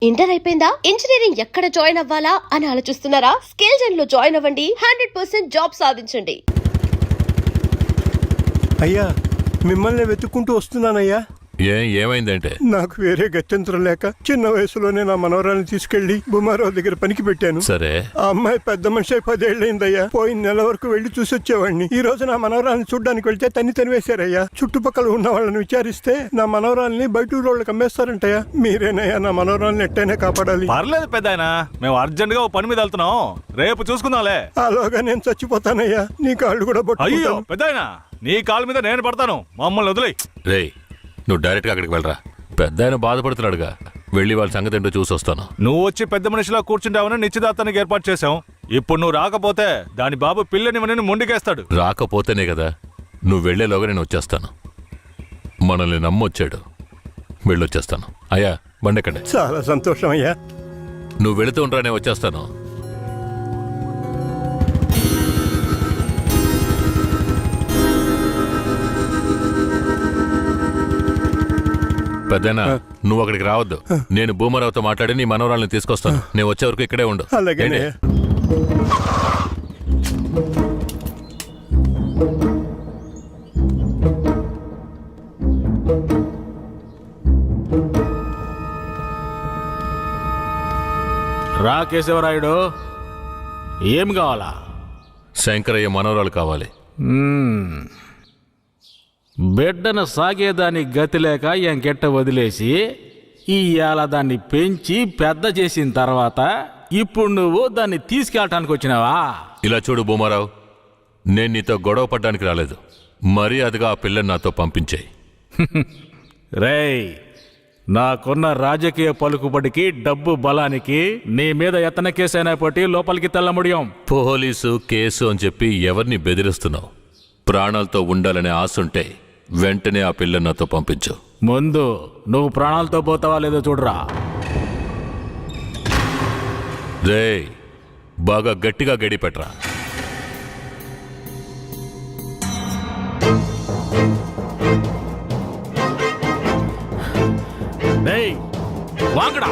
Inter అయిపోయిందా? Engineering ఎక్కడ join అవ్వాలా అని ఆలోచిస్తున్నారా? స్కిల్ జెన్ లో జాయిన్ అవ్వండి. 100% జాబ్ సాధించండి. అయ్యా, మిమ్మల్ని వెతుక్కుంటూ వస్తున్నానయ్యా. ఏమైందంటే నాకు వేరే గత్యంతరం లేక చిన్న వయసులోనే నా మనవరాలను తీసుకెళ్లి బుమారావు దగ్గర పనికి పెట్టాను. సరే, ఆ అమ్మాయి పెద్ద మనిషి 10 ఏళ్ళైందయ్యా. పోయిన నెల వరకు వెళ్లి చూసొచ్చేవాడిని. ఈ రోజు నా మనవరాలను చూడ్డానికి వెళ్తే తనివేశారయ్యా. చుట్టుపక్కల ఉన్న వాళ్ళని విచారిస్తే నా మనవరాల్ని బయట రోడ్లకు అమ్మేస్తారంటయ్యా. మీరేనయ్యా నా మనవరాలను ఎట్టయినా కాపాడాలి. పర్లేదు పెద్దాయనా, మేము అర్జెంట్ గా పని మీద వెళ్తున్నాం, రేపు చూసుకుందాంలే. అలాగా నేను చచ్చిపోతానయ్యా. నీ కాళ్ళు కూడా అయ్యో పట్టుకుంటాను. పెద్దాయనా, నీ కాళ్ళ మీద నేను పడతాను, మమ్మల్ని వదిలే. రే, నువ్వు డైరెక్ట్గా అక్కడికి వెళ్ళరా. పెద్ద ఆయన బాధపడుతున్నాడుగా, వెళ్ళి వాళ్ళ సంగతి ఏంటో చూసి వస్తాను. నువ్వు వచ్చి పెద్ద మనిషిలా కూర్చుంటావని నిశ్చితార్థానికి ఏర్పాటు చేశాం. ఇప్పుడు నువ్వు రాకపోతే దాని బాబు పిల్లని మొండికేస్తాడు. రాకపోతేనే కదా, నువ్వు వెళ్లేలోగా నేను వచ్చేస్తాను. మనల్ని నమ్మొచ్చాడు, వెళ్ళొచ్చేస్తాను. అయ్యా, బండెక్కండి. చాలా సంతోషం అయ్యా. నువ్వు వెళుతూ ఉండరా, నేను వచ్చేస్తాను. పెద్దనా, నువ్వు అక్కడికి రావద్దు. నేను భూమరావుతో మాట్లాడి నీ మనవరాలను తీసుకొస్తాను. నేను వచ్చే వరకు ఇక్కడే ఉండు. అలాగే. రా కేశవరాయుడు, ఏం కావాలా? శంకరయ్య మనవరాలు కావాలి. బిడ్డను సాగేదాని గతి లేక ఎంకెట్ట వదిలేసి ఇవాళ దాన్ని పెంచి పెద్ద చేసిన తర్వాత ఇప్పుడు నువ్వు దాన్ని తీసుకెళ్ళటానికి వచ్చినావా? ఇలా చూడు భూమారావు, నేను నీతో గొడవ పడ్డానికి రాలేదు. మర్యాదగా ఆ పిల్లని నాతో పంపించేయి. రేయ్, నాకున్న రాజకీయ పలుకుబడికి డబ్బు బలానికి నీ మీద ఎత్తన కేసైనా పట్టి లోపలికి తెల్ల ముడియం. పోలీసు కేసు అని చెప్పి ఎవరిని బెదిరిస్తున్నావు? ప్రాణాలతో ఉండాలనే ఆశుంటే వెంటనే ఆ పిల్లని నాతో పంపించు. ముందు నువ్వు ప్రాణాలతో పోతావా లేదో చూడరా. రేయ్, బాగా గట్టిగా గడిపెట్రా. రేయ్, వాంగడా.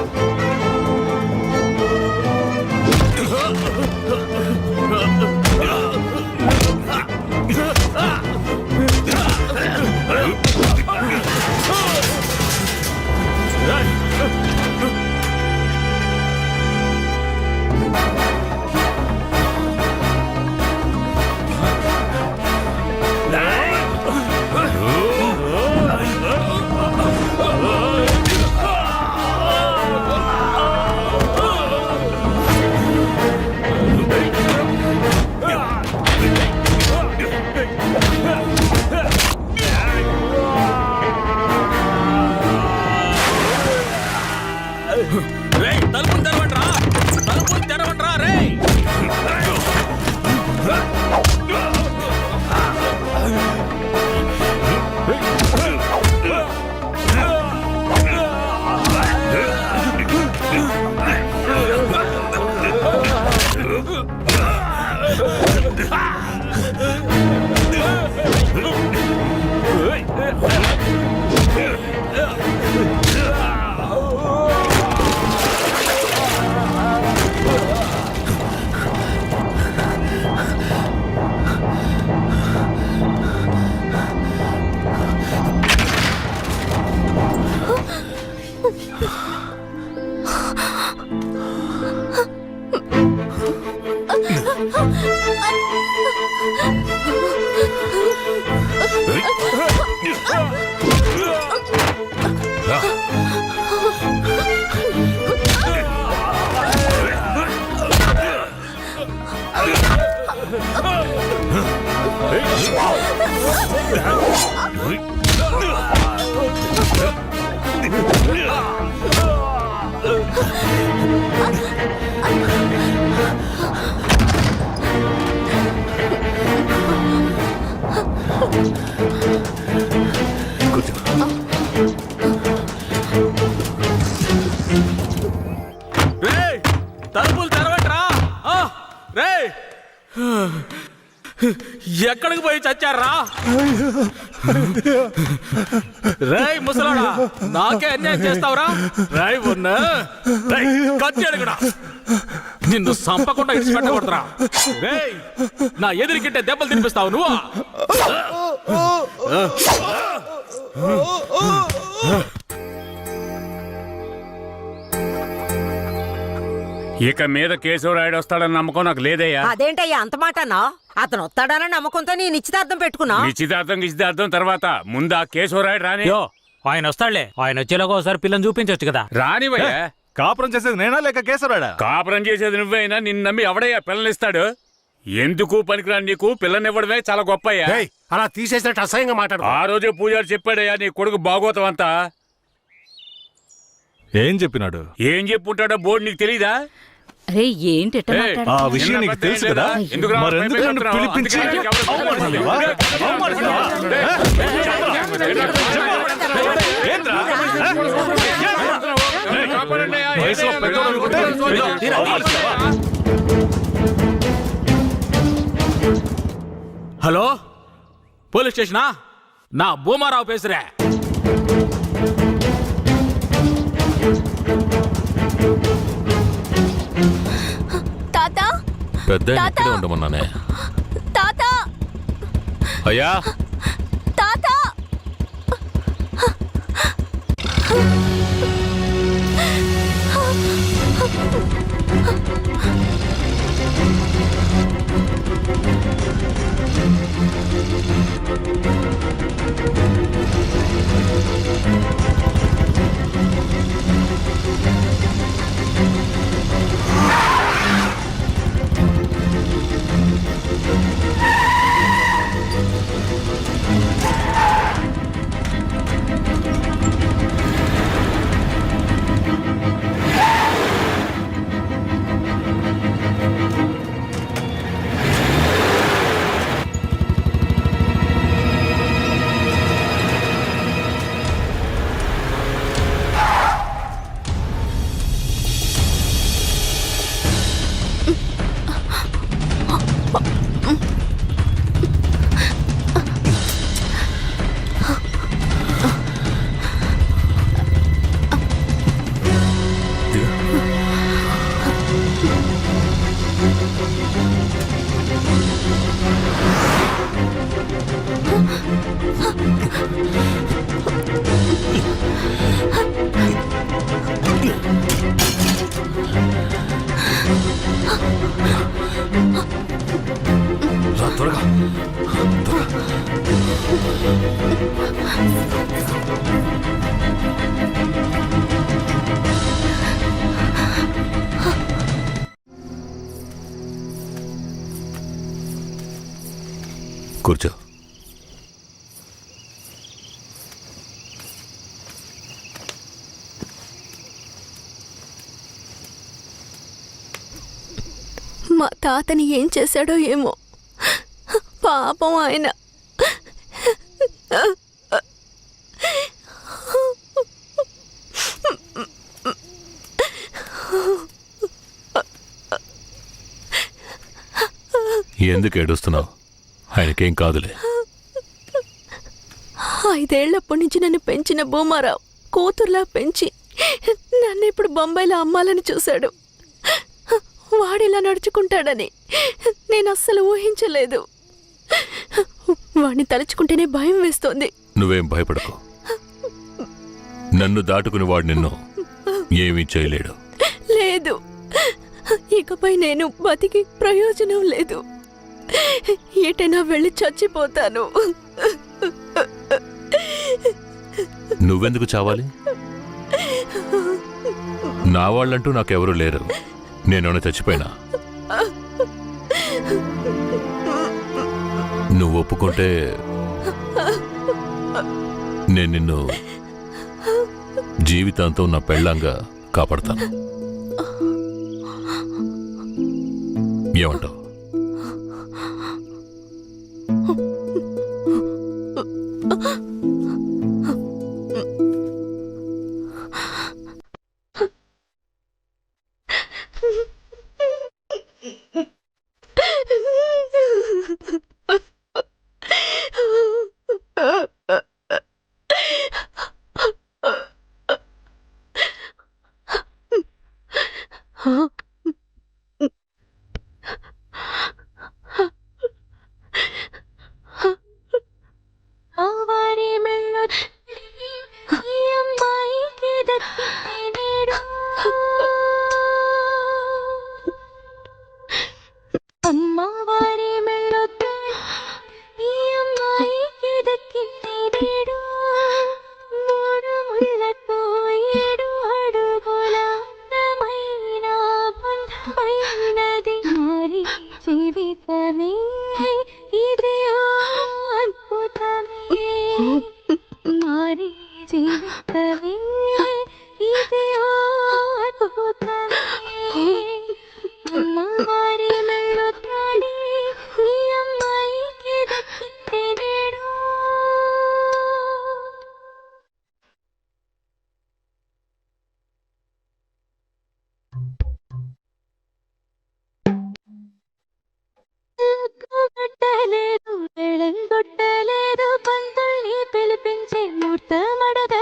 ఎక్కడికి పోయి చచ్చారా? రేయ్ ముసలాడా, నాకే అన్యాయం చేస్తావురా? రాయ్ ఉన్నా కత్తి అడుగుడా, నిన్ను సంపకుండా ఇచ్చిపెట్టకూడదురా. రేయ్, నా ఎదురుకింటే దెబ్బలు తినిపిస్తావు నువ్వు. ఇక మీద కేశవరాయుడు వస్తాడని నమ్మకం నాకు లేదయ్యా. అదేంటయ్యా అంత మాటనా? అతను వస్తాడన్న నమ్మకంతో నీ నిశ్చితార్థం పెట్టుకున్నా. నిశ్చితార్థం తర్వాత ముందు ఆ కేశవరాయుడు రాని. ఆయన వస్తాడులే. ఆయన వచ్చేలాగా ఒకసారి పిల్లని చూపించొచ్చు కదా. రానివయ్యా. కాపురం చేసేది నేనా లేక కేశవరాడా? కాపురం చేసేది నువ్వైనా నిన్ను నమ్మి ఎవడయ్యా పిల్లనిస్తాడు? ఎందుకు పనికిరాని నీకు పిల్లనివ్వడమే చాలా గొప్పయ్యా. అలా తీసేసినట్టు అసహ్యంగా మాట్లాడు. ఆ రోజే పూజారి చెప్పాడయ్యా నీ కొడుకు భాగవతం అంతా. ఏం చెప్పినాడు? ఏం చెప్పుంటాడో బోర్డు నీకు తెలీదా? అరే ఏంటి ఆ విషయం నీకు తెలుసు కదా, మరెందుకు నన్ను పిలిపించి అవమానిస్తావా? ఏంట్రా? వయసులో పెద్దోడు అనుకుంటే అవమానిస్తావా? Hello, police స్టేషనా? నా భూమారావు పేసురే. తాత పెద్ద ఇక్కడే ఉండమన్నానే. తాత అయ్యా, తాత త్వరగా. కూర్చో. మా తాతని ఏం చేశాడో ఏమో, పాపం ఆయన. ఎందుకు ఏడుస్తున్నావు? ఆయనకేం కాదులే. 5 ఏళ్లప్పటి నుంచి నన్ను పెంచిన భూమారావు కూతుర్లా పెంచి నన్ను ఇప్పుడు బొంబాయిలో అమ్మాలని చూశాడు. వాడిలా నడుచుకుంటాడని నేను అస్సలు ఊహించలేదు. వాడిని తలుచుకుంటేనే భయం వేస్తోంది. నువ్వేం భయపడకు. నన్ను దాటుకుని వాడు నిన్ను ఏమీ చేయలేడు. లేదు, ఇకపై నేను బతికి ప్రయోజనం లేదు. ఎటైనా వెళ్ళి చచ్చిపోతాను. నువ్వెందుకు చావాలి? నా వాళ్ళంటూ నాకెవరూ లేరు. నేనేమైనా చచ్చిపోయినా? నువ్వు ఒప్పుకుంటే నేను నిన్ను జీవితాంతం నా పెళ్ళంగా కాపాడతాను. ఏమంటావు? అమ్మవారి మెళ్ళొద్దు ఈ అమ్మాయికి దక్కింది నేడు. మూడు ముళ్ళతో 7 అడుగుల అందమైన బంధమైనది. మారి జీవితమే ఇది ఓ అద్భుతమే. మారి జీవితమే ఇది ఓ అద్భుతమే. అమ్మవారి మెళ్ళొద్దాడి ఈ అమ్మాయికి దక్కింది నేడు. కొట్టలేదు వెళ్ళగొట్టలేదు పంతుల్ని పిలిపించే ముహూర్తమడగ.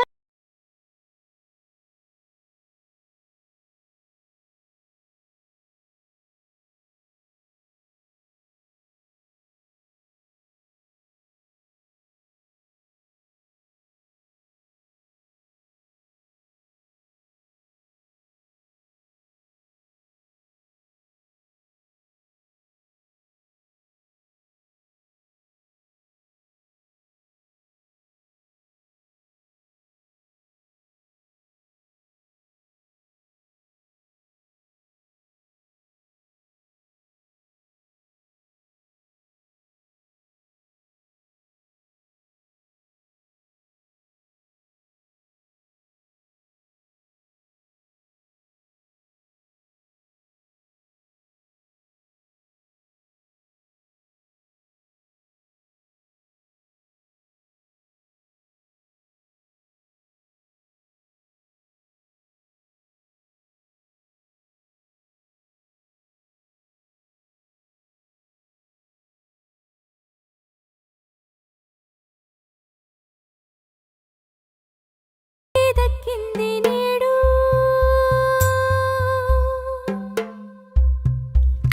దక్కింది నేడు.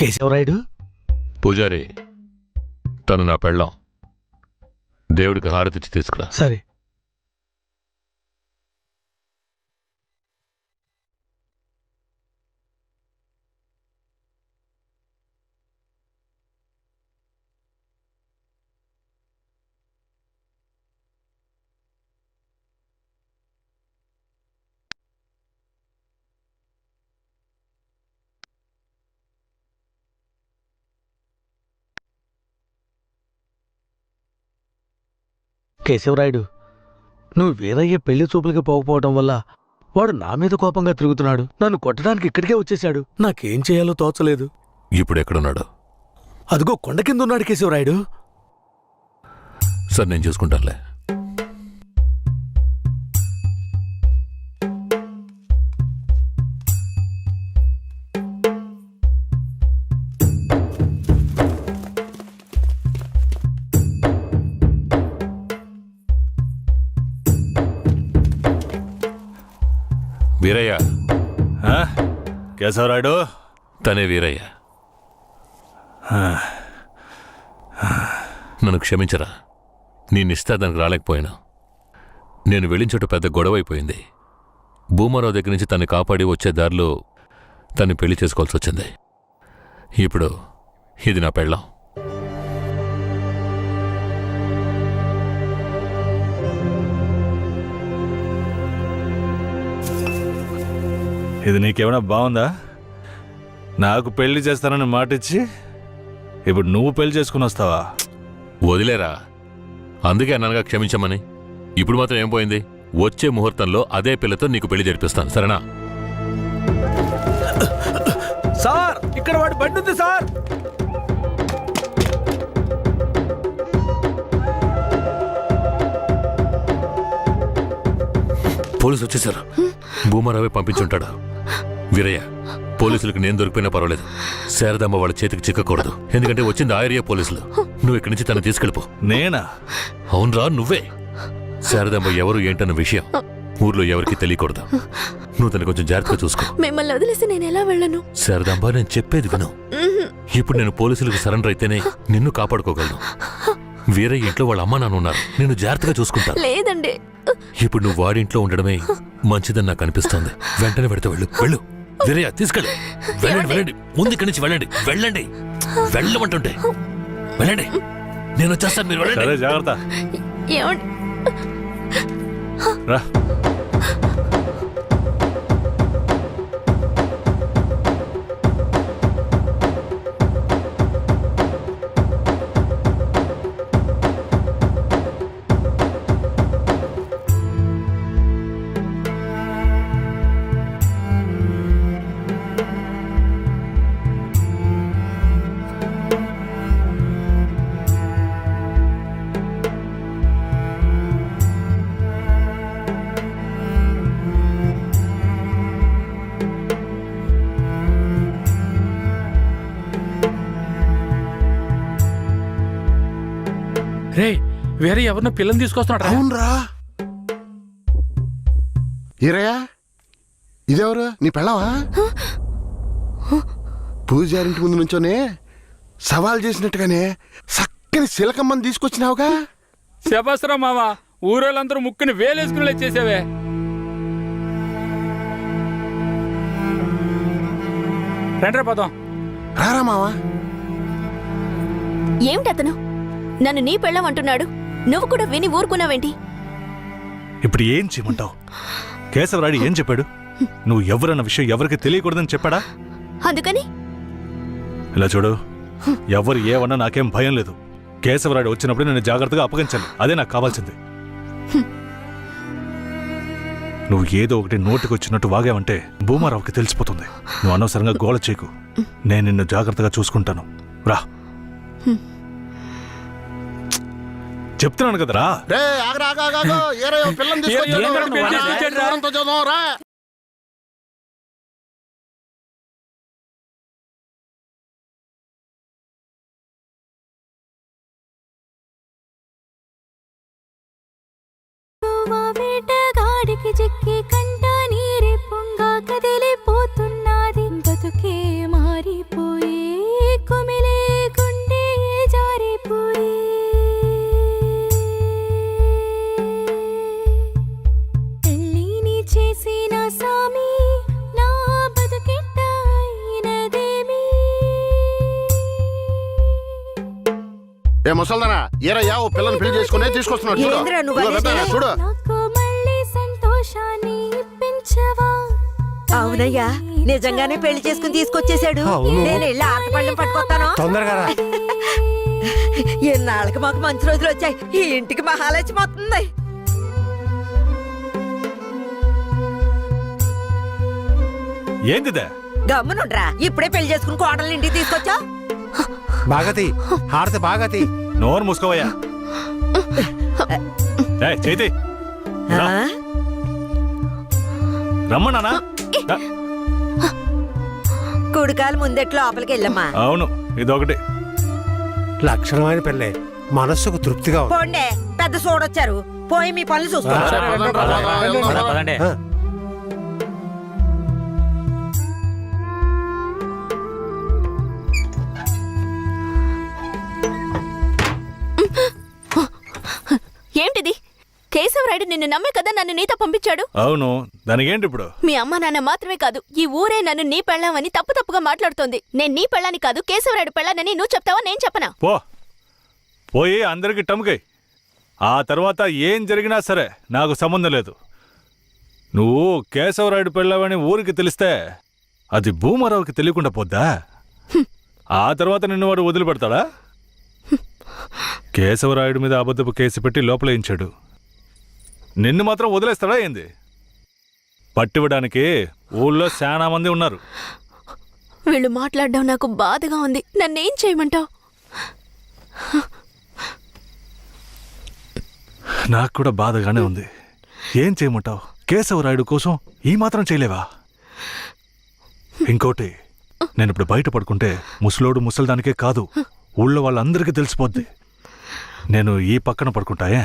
కేశవరాయుడు పూజారి, తను నా పెళ్ళాం. దేవుడికి హారతిచ్చి తీసుకురా. సరే. కేశవరాయుడు, నువ్వు వీరయ్య పెళ్లి చూపులకి పోకపోవడం వల్ల వాడు నా మీద కోపంగా తిరుగుతున్నాడు. నన్ను కొట్టడానికి ఇక్కడికే వచ్చేశాడు. నాకేం చేయాలో తోచలేదు. ఇప్పుడు ఎక్కడున్నాడు? అదిగో కొండ కింద ఉన్నాడు కేశవరాయుడు. సార్, నేను చూసుకుంటానులే. వీరయ్య. కేశవరాయుడు, తనే వీరయ్య. నన్ను క్షమించరా. నేనిస్తే దానికి రాలేకపోయాను. నేను వెళ్ళిన చోట పెద్ద గొడవ అయిపోయింది. భూమారావు దగ్గర నుంచి తన్ని కాపాడి వచ్చే దారిలో తన్ని పెళ్లి చేసుకోవాల్సి వచ్చింది. ఇప్పుడు ఇది నా పెళ్ళాం. ఇది నీకేమైనా బాగుందా? నాకు పెళ్లి చేస్తానని మాటిచ్చి ఇప్పుడు నువ్వు పెళ్లి చేసుకుని వస్తావా? వదిలేరా. అందుకే అన్నగా క్షమించమని. ఇప్పుడు మాత్రం ఏం పోయింది? వచ్చే ముహూర్తంలో అదే పిల్లతో నీకు పెళ్లి జరిపిస్తాను, సరేనా? సార్, ఇక్కడ వాడి బండి ఉంది సార్. పోలీసు వచ్చేసారు. భూమారావే పంపించుంటాడు. వీరయ్య, పోలీసులకు నేను దొరికిపోయినా పర్వాలేదు. శారదమ్మ వాళ్ళ చేతికి చిక్కకూడదు. ఎందుకంటే వచ్చింది ఆ ఏరియా పోలీసులు. నువ్వు ఇక్కడి నుంచి తను తీసుకెళ్ళిపో. నేనా? అవునరా, నువ్వే. శారదమ్మ ఎవరు ఏంటన్న విషయం ఊర్లో ఎవరికి తెలియకూడదు. నువ్వు తను కొంచెం జాగ్రత్తగా చూసుకో. మిమ్మల్ని వదిలేసి నేను ఎలా వెళ్ళను? శారదాంబా, నేను చెప్పేది విను. ఇప్పుడు నేను పోలీసులకు సరెండర్ అయితేనే నిన్ను కాపాడుకోగలను. వేరే ఇంట్లో వాళ్ళ అమ్మ నాన్న ఉన్నారు, నేను జాగ్రత్తగా చూసుకుంటాను. లేదండి. ఇప్పుడు నువ్వు వాడింట్లో ఉండడమే మంచిదని నాకు అనిపిస్తోంది. వెంటనే పెడితే వెళ్ళు. వెళ్ళు వీరయ్య, తీసుకెళ్ళు. వెళ్ళండి వెళ్ళండి, ముందు ఇక్కడి నుంచి వెళ్ళండి. వెళ్ళండి, వెళ్ళమంటుంటే వెళ్ళండి. నేను వచ్చేస్తాను, మీరు సరే, వెళ్ళండి. జాగ్రత్త. ఏమండి? రా. రే, వేరే ఎవరినో పిల్లని తీసుకొస్తున్నాడు. అవునరా ఈరయ్యా, ఇదెవరు? నీ పెళ్ళవా? పూజారింటి ముందు నుంచోనే సవాల్ చేసినట్టుగానే చక్కని శిలకమ్మని తీసుకొచ్చినావుగా. శబాసరా మామ, ఊరోళ్ళందరూ ముక్కుని వేలేసుకుని చేసావే. రండ్రా పదం. రారా మావా. ఏమిటతను నన్ను నీ పెళ్ళం అంటున్నాడు? నువ్వు కూడా విని ఊరుకున్నావేంటి? ఇప్పుడు ఏం చేయమంటావు? కేశవరాయుడు ఏం చెప్పాడు? నువ్వు ఎవరన్న విషయం ఎవరికి తెలియకూడదని చెప్పాడా? అందుకని ఇలా చూడు, ఎవరు ఏమన్నా నాకేం భయం లేదు. కేశవరాయుడు వచ్చినప్పుడు నేను జాగ్రత్తగా అప్పగించాలి, అదే నాకు కావాల్సింది. నువ్వు ఏదో ఒకటి నోటికి వచ్చినట్టు వాగావంటే భూమారావుకి తెలిసిపోతుంది. నువ్వు అనవసరంగా గోల చేయకు. నేను నిన్ను జాగ్రత్తగా చూసుకుంటాను. రా, చెప్తున్నాను కదరా. రే ఆగరా, ఆగాగాగో. ఈరయ్య పిల్లని తీసుకొచ్చాడు. ఏంట్రా పెళ్లి చేసి వచ్చాడురా? ఎవరంతో చూద్దాం, రా. వేటగాడికి చిక్కి కంట నీరే పొంగా కదిలిపోతున్నది. బతుకే మారిపోయి కుమిలే గుండె జారిపోయి పెళ్ళిని చేసిన సామి నా బతుకెట్ట అయినదేమి. ఏ ముసల్దానా, ఈరయ్య ఓ పిల్లని పెళ్లి చేసుకునే తీసుకొస్తున్నాడు. చూడు. ఏందిరా నువ్వు ఇదిగో అనేది? పెద్దయ్య, చూడు. నాకు మళ్ళీ సంతోషాన్ని ఇప్పించవా? అవునయ్యా, నిజంగానే పెళ్లి చేసుకుని తీసుకొచ్చేసాడు. నేను వెళ్ళి ఆటపళ్ళం పట్టుకొస్తాను. తొందరగా రా. ఎన్నాళ్ళకి మాకు మంచి రోజులు వచ్చాయి. ఈ ఇంటికి మహాలక్ష్మి వస్తుంది. ఏందిదే? గమ్మునుండ్రా, ఇప్పుడే పెళ్లి చేసుకుని కోడల్ని ఇంటికి తీసుకొచ్చా. బాగతి హారతి బాగతి. నోరు మూసుకోవయ్యా. చేతి రమ్మన్నానా? కుడికాలు ముందెట్లు లోపలికి వెళ్ళమ్మా. అవును, ఇదొకటి. లక్షణమైన పెళ్ళే, మనస్సుకు తృప్తిగా ఉంది. పోండే, పెద్ద సోడొచ్చారు. పోయి మీ పనులు చూసుకోండి. పదండి. ఏంటిది? కేశవరాయుడు నిన్ను నమ్మే కదా నన్ను నీతో పంపించాడు. అవును, దానికేంటి ఇప్పుడు? మీ అమ్మ నాన్న మాత్రమే కాదు, ఈ ఊరే నన్ను నీ పెళ్ళామని తప్పుగా మాట్లాడుతోంది. నేను నీ పెళ్ళాని కాదు, కేశవరాయుడు పెళ్ళానని నువ్వు చెప్తావా, నేను చెప్పనా? పోయి అందరికి టముకై. ఆ తర్వాత ఏం జరిగినా సరే నాకు సంబంధం లేదు. నువ్వు కేశవరాయుడు పెళ్ళావని ఊరికి తెలిస్తే అది భూమారావుకి తెలియకుండా పోద్దా? ఆ తర్వాత నిన్ను వాడు వదిలిపెడతాడా? కేశవరాయుడు మీద అబద్ధపు కేసు పెట్టి లోపలేయించాడు. నిన్ను మాత్రం వదిలేస్తాడా ఏంది? పట్టివ్వడానికి ఊళ్ళో చాలా మంది ఉన్నారు. వీళ్ళు మాట్లాడడం నాకు బాధగా ఉంది. నన్నేం చేయమంటావు? నాకు కూడా బాధగానే ఉంది. ఏం చేయమంటావు? కేశవరాయుడు కోసం ఈ మాత్రం చేయలేవా? ఇంకోటి, నేను ఇప్పుడు బయట పడుకుంటే ముసలోడు ముసలిదానికే కాదు, ఊళ్ళో వాళ్ళందరికీ తెలిసిపోద్ది. నేను ఈ పక్కన పడుకుంటాయే.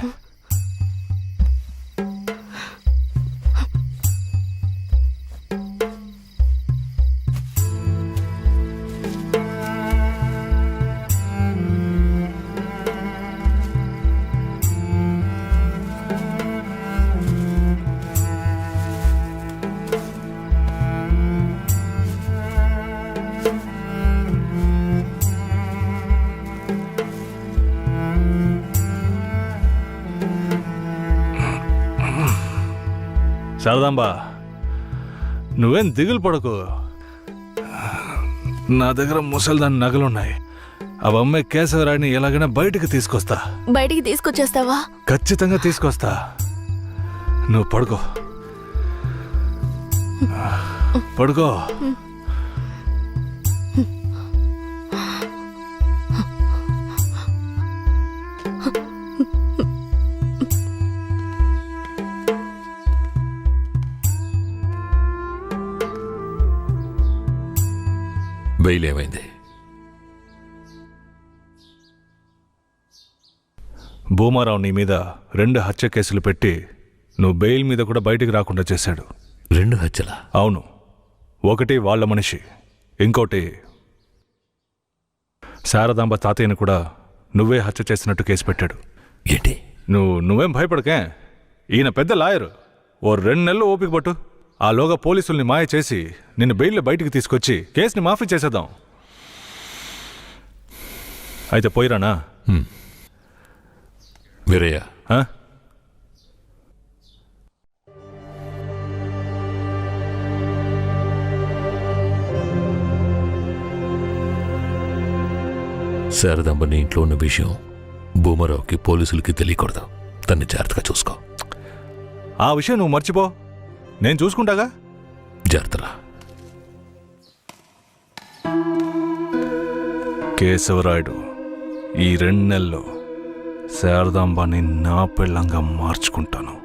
శారదాంబా, నువ్వేం దిగులు పడకు. నా దగ్గర ముసల్దాని నగలున్నాయి. అవి అమ్మే కేశవరాడిని ఎలాగైనా బయటికి తీసుకొస్తా. బయటికి తీసుకొచ్చేస్తావా? ఖచ్చితంగా తీసుకొస్తా. నువ్వు పడుకో, పడుకో. బెయిల్ ఏమైంది? భూమారావు నీ మీద 2 హత్య కేసులు పెట్టి నువ్వు బెయిల్ మీద కూడా బయటికి రాకుండా చేశాడు. 2 హత్యలా? అవును. ఒకటి వాళ్ళ మనిషి, ఇంకోటి శారదాంబ తాతయ్యను కూడా నువ్వే హత్య చేసినట్టు కేసు పెట్టాడు. ఏంటి? నువ్వేం భయపడకే. ఈయన పెద్ద లాయరు. ఓ 2 నెలలు ఓపిక పట్టు. ఆలోగా పోలీసుల్ని మాయ చేసి నిన్ను బెయిల్లో బయటికి తీసుకొచ్చి కేసుని మాఫీ చేసేద్దాం. అయితే పోయిరానా? వీరయ్య, ఆ? శారదాంబ నీ ఇంట్లో ఉన్న విషయం భూమారావుకి పోలీసులకి తెలియకూడదు. తన్ని జాగ్రత్తగా చూసుకో. ఆ విషయం నువ్వు మర్చిపో, నేను చూసుకుంటాగా. జాగ్రత్తరా. కేశవరాయుడు, ఈ 2 నెలల్లో శారదాంబాని నా పెళ్ళంగా మార్చుకుంటాను.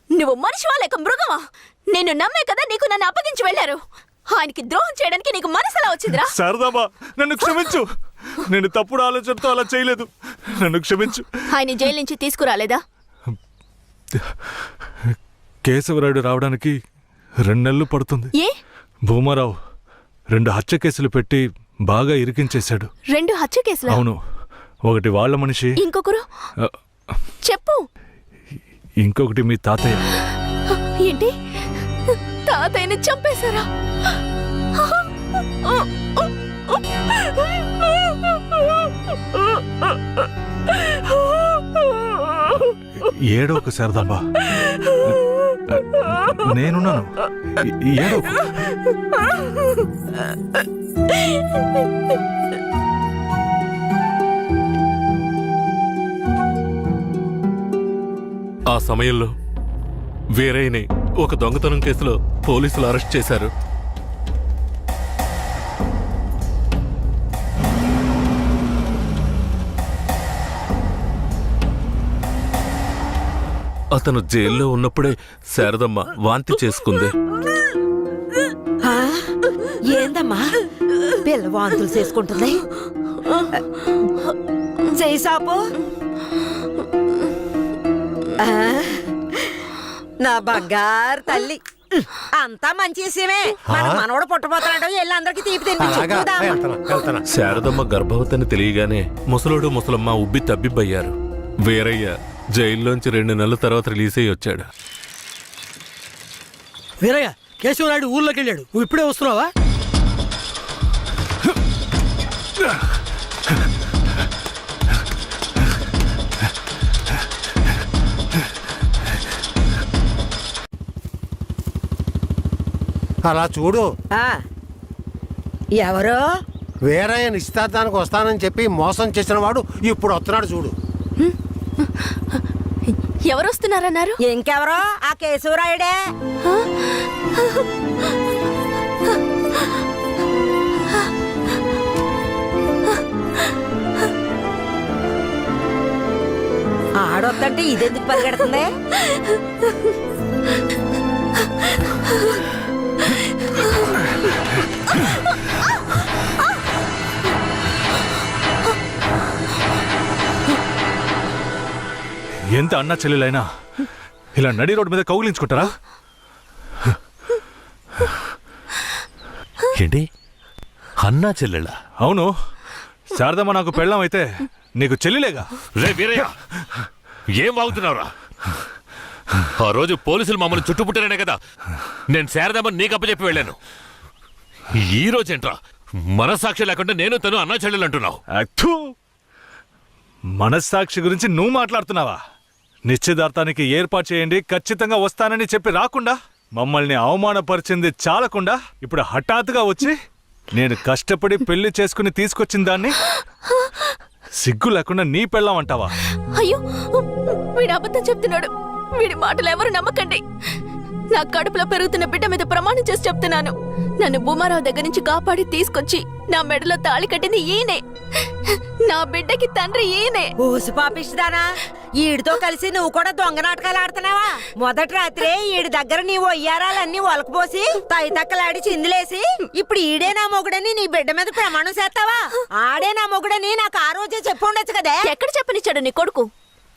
నువ్వు మనిషివా లేక మృగమా? నేను నమ్మే కదా నీకు నన్ను అప్పగించి వెళ్ళారు. ఆయనకి ద్రోహం చేయడానికి నీకు మనసులా వచ్చిందిరా? శారదాంబా, నన్ను క్షమించు. నేను తప్పుడు ఆలోచనతో అలా చేయలేదు. నన్ను క్షమించు. ఆయన జైలు నుంచి తీసుకురాలేదా? కేశవరాయుడు రావడానికి 2 నెలలు పడుతుంది. ఏ? భూమారావు 2 హత్య కేసులు పెట్టి బాగా ఇరికించేశాడు. 2 హత్య కేసులా? అవును. ఒకటి వాళ్ళ మనిషి, ఇంకొకరు చెప్పు. ఇంకొకటి మీ తాతయ్య. ఏంటి? తాతయ్యని చంపేశారా? ఏడోకు శారదాంబా, నేనున్నాను. ఏడోకు. ఆ సమయంలో వీరయ్యని ఒక దొంగతనం కేసులో పోలీసులు అరెస్ట్ చేశారు. అతను జైల్లో ఉన్నప్పుడే శారదమ్మ వాంతి చేసుకుంది. ఆ? ఏందమ్మా పిల్ల వాంతులు చేసుకుంటుంది? చేయి సాపు. నా బంగారు తల్లి, అంతా మంచి విషయమే. మన మనవడు పుట్టబోతున్నాడు. వెళ్ళి అందరికి తీపి తినిపించు. శారదమ్మ గర్భవతిని తెలియగానే ముసలోడు ముసలమ్మ ఉబ్బి తబ్బిబ్బయ్యారు. వీరయ్య జైల్లోంచి 2 నెలల తర్వాత రిలీజ్ అయ్యి వచ్చాడు. వీరయ్య, కేశవరాయుడు ఊర్లోకి వెళ్ళాడు. నువ్వు ఇప్పుడే వస్తున్నావా? అలా చూడు. ఎవరో వీరయ్య నిశ్చితార్థానికి వస్తానని చెప్పి మోసం చేసిన వాడు ఇప్పుడు వస్తున్నాడు చూడు. ఎవరొస్తున్నారన్నారు? ఇంకెవరో ఆ కేశవరాయుడే. ఆడొద్దంటే ఇదెందుకు పరిగెడుతుంది? ఎంత అన్నా చెల్లెలైనా ఇలా నడి రోడ్డు మీద కౌగిలించుకుంటారా? ఏంటి అన్నా చెల్లెళ్ళా? అవును, శారదమ్మ నాకు పెళ్ళం అయితే నీకు చెల్లిలేగా. రే వీరయ్య, ఏం వాగుతున్నావురా? ఆ రోజు పోలీసులు మమ్మల్ని చుట్టుముట్టారనే కదా నేను శారదమ్మని నీకు అప్పచెప్పి వెళ్ళాను. ఈ రోజేంట్రా మనస్సాక్షి లేకుండా నేను తను అన్నా చెల్లెలు అంటున్నావు? అత్తు, మనస్సాక్షి గురించి నువ్వు మాట్లాడుతున్నావా? నిశ్చితార్థానికి ఏర్పాటు చేయండి, ఖచ్చితంగా వస్తానని చెప్పి రాకుండా మమ్మల్ని అవమానపరిచింది చాలకుండా ఇప్పుడు హఠాత్తుగా వచ్చి నేను కష్టపడి పెళ్లి చేసుకుని తీసుకొచ్చిన దాన్ని సిగ్గు లేకుండా నీ పెళ్ళాం అంటావా? అయ్యో, వీడు అబద్ధం చెప్తున్నాడు. వీడి మాటలు ఎవరు నమ్మకండి. నా కడుపులో పెరుగుతున్న బిడ్డ మీద ప్రమాణం చేసి చెప్తున్నాను. నన్ను భూమారావు దగ్గర నుంచి కాపాడి తీసుకొచ్చి నా మెడలో తాళి కట్టింది ఈయనే. నా బిడ్డకి తండ్రి ఈయనే. ఊసి పాపిస్తానా? ఈడితో కలిసి నువ్వు కూడా దొంగ నాటకాలు ఆడుతున్నావా? మొదటి రాత్రే ఈడి దగ్గర నీ ఒయ్యారాలన్నీ ఒలకపోసి తైతక్కలాడి చిందులేసి ఇప్పుడు ఈడే నా మొగుడని నీ బిడ్డ మీద ప్రమాణం చేస్తావా? ఆడే నా మొగుడని నాకు ఆ రోజే చెప్పు ఉండొచ్చు కదే. ఎక్కడ చెప్పనిచ్చాడు నీ కొడుకు?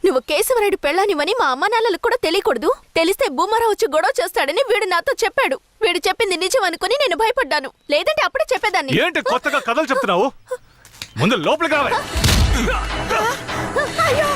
నువ్వు కేశవరాయుడు పెళ్ళానివని మా అమ్మ నాన్నలకు కూడా తెలియకూడదు. తెలిస్తే భూమారావు వచ్చి గొడవ చేస్తాడని వీడు నాతో చెప్పాడు. వీడు చెప్పింది నిజం అనుకుని నేను భయపడ్డాను. లేదంటే అప్పుడే చెప్పేదాన్ని. ఏంటి కొత్తగా కథలు చెప్తున్నావు? ముందు లోపలికి రావాలి. అయ్యో